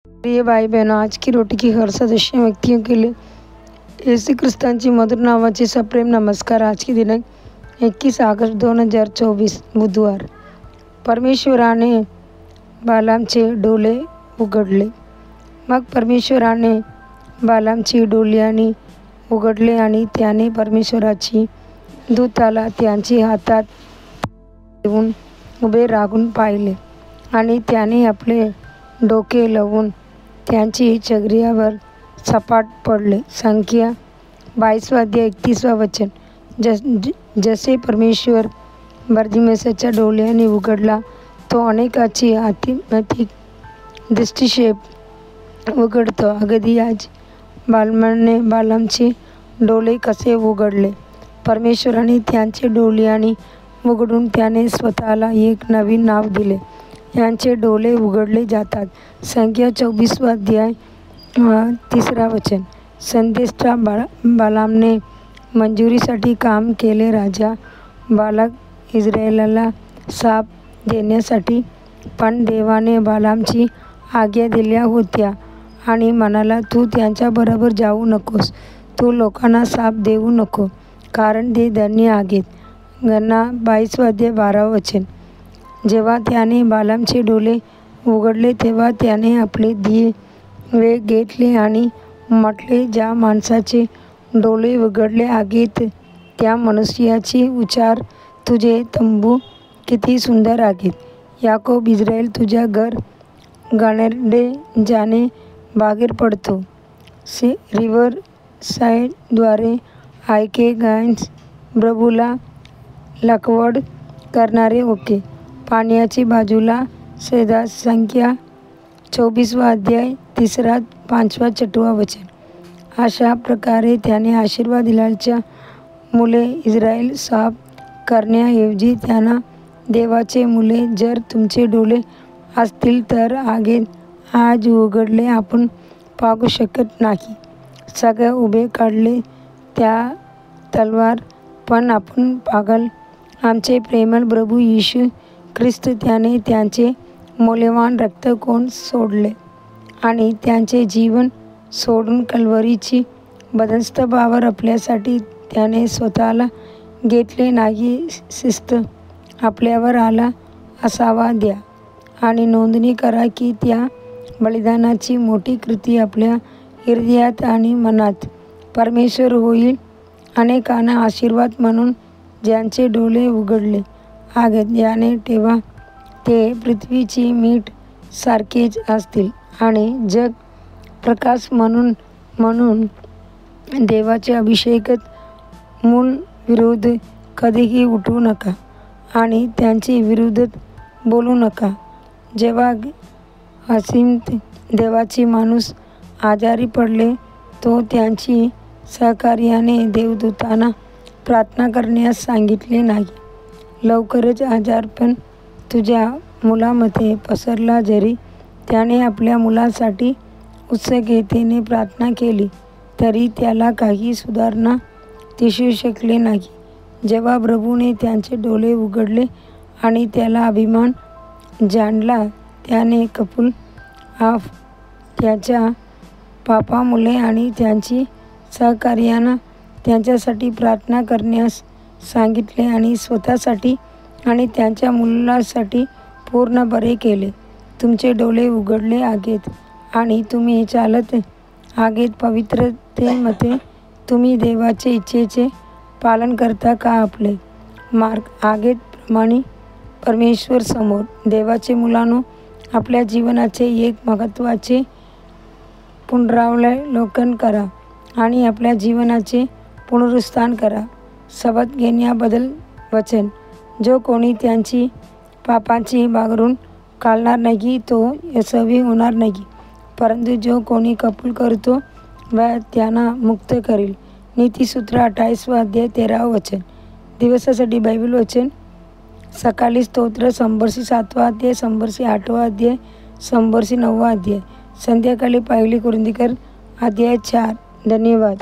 प्रिय भाई बहनों, आज की रोटी की हर सदस्य व्यक्तियों के लिए येशू ख्रिस्तांची मधुर नावाचे सप्रेम नमस्कार। आज की दिनांक 21 ऑगस्ट 2024 बुधवार। परमेश्वराने बालामचे डोळे उघडले। मग परमेश्वराने बालामची डोळे उघडले आणि त्याने परमेश्वराची दूताला त्यांची हातात देऊन उभे राहून पाहिले आणि त्याने आपले डोके लावून त्यांची चेहऱ्यावर सपाट पडले। संख्या 22:31 जसे परमेश्वर बर्तिमेसच्या डोळ्यांनी उघडला, तो अनेकाची आत्मिक दृष्टिक्षेप उघडतो। अगदी आज बालामने बालामचे डोळे कसे उघडले? परमेश्वराने त्यांचे डोळे उघडून त्याने स्वतःला एक नवीन नाव दिले। यांचे डोळे उघडले जातात। संख्या 24:3 संदेष्टा बालामने मंजुरीसाठी काम केले। राजा बालाक इस्रायेलला शाप देण्यासाठी, पण देवाने बालामची आज्ञा दिल्या होत्या आणि म्हणाला, तू त्यांच्याबरोबर जाऊ नकोस, तू लोकांना शाप देऊ नको, कारण ते धन्य आहेत। गणना 22:12 जेव्हा त्याने बालामचे डोळे उघडले, तेव्हा त्याने आपले दिवे घेतले आणि म्हटले, ज्या माणसाचे डोळे उघडले आहेत त्या मनुष्याचे उच्चार, तुझे तंबू किती सुंदर आहेत। याकोब इस्रायल तुझ्या घराडे जाणे बाहेर पडतो। रिव्हर साईडद्वारे ऐके गायन्स प्रभूला लागवड करणारे ओके, पाण्याची बाजूला सैदा। संख्या 24:3-5-6 अशा प्रकारे त्याने आशीर्वाद दिल्याच्या मुले इस्रायल शाप करण्याऐवजी त्यांना देवाचे मुले, जर तुमचे डोळे असतील तर आज उघडले आपण पाहू शकत नाही। सगळे उभे काढले त्या तलवार, पण आपण पागल। आमचे प्रेमळ प्रभू येशू ख्रिस्त, त्याने त्यांचे मौल्यवान रक्त कोण सोडले आणि त्यांचे जीवन सोडून कल्वरीची बंधस्तंभावर आपल्यासाठी त्याने स्वतःला घेतले नाही। शिस्त आपल्यावर आला असावा द्या आणि नोंदणी करा की त्या बलिदानाची मोठी कृती आपल्या हृदयात आणि मनात परमेश्वर होईल अनेकांना आशीर्वाद म्हणून ज्यांचे डोळे उघडले आहेत, याने ठेवा ते पृथ्वीची मीठ सारखेच असतील आणि जग प्रकाश म्हणून देवाचे अभिषेकत मूल विरुद्ध कधीही उठू नका आणि त्यांच्या विरुद्धात बोलू नका। जेव्हा असीम देवाचे माणूस आजारी पडले, तो त्यांची सहकार्याने देवदूतांना प्रार्थना करण्यास सांगितले नाही। लवकरच आजारपण तुझ्या मुलामध्ये पसरला, जरी त्याने आपल्या मुलासाठी उत्सुकतेने प्रार्थना केली तरी त्याला काही सुधारणा दिसू शकले नाही। जेव्हा प्रभूने त्यांचे डोळे उघडले आणि त्याला अभिमान जाणला, त्याने कपूल ऑफ त्याच्या पापामुळे आणि त्यांची सहकार्यांना त्यांच्यासाठी प्रार्थना करण्यास सांगितले आणि स्वतःसाठी आणि त्यांच्या मुलासाठी पूर्ण बरे केले। तुमचे डोळे उघडले आहेत आणि तुम्ही चालत आहात पवित्रतेमध्ये। तुम्ही देवाच्या इच्छेचे पालन करता का? आपले मार्ग आहेत प्रमाणे परमेश्वर समोर। देवाचे मुलांनो, आपल्या जीवनाचे एक महत्त्वाचे पुनरावलोकन करा आणि आपल्या जीवनाचे पुनरुत्थान करा। शपथ घेण्याबद्दल वचन, जो कोणी त्यांची पापांची भांगरून काढणार नाही तो यशस्वी होणार नाही, परंतु जो कोणी कबूल करतो त्यांना मुक्त करेल। नीतिसूत्र 28:13 दिवसासाठी बायबल वचन, सकाळी स्तोत्र, शंभरशी 7 शंभरशी 8 शंभरशी 9 संध्याकाळी पहिली कोरिंथीकर 4 धन्यवाद।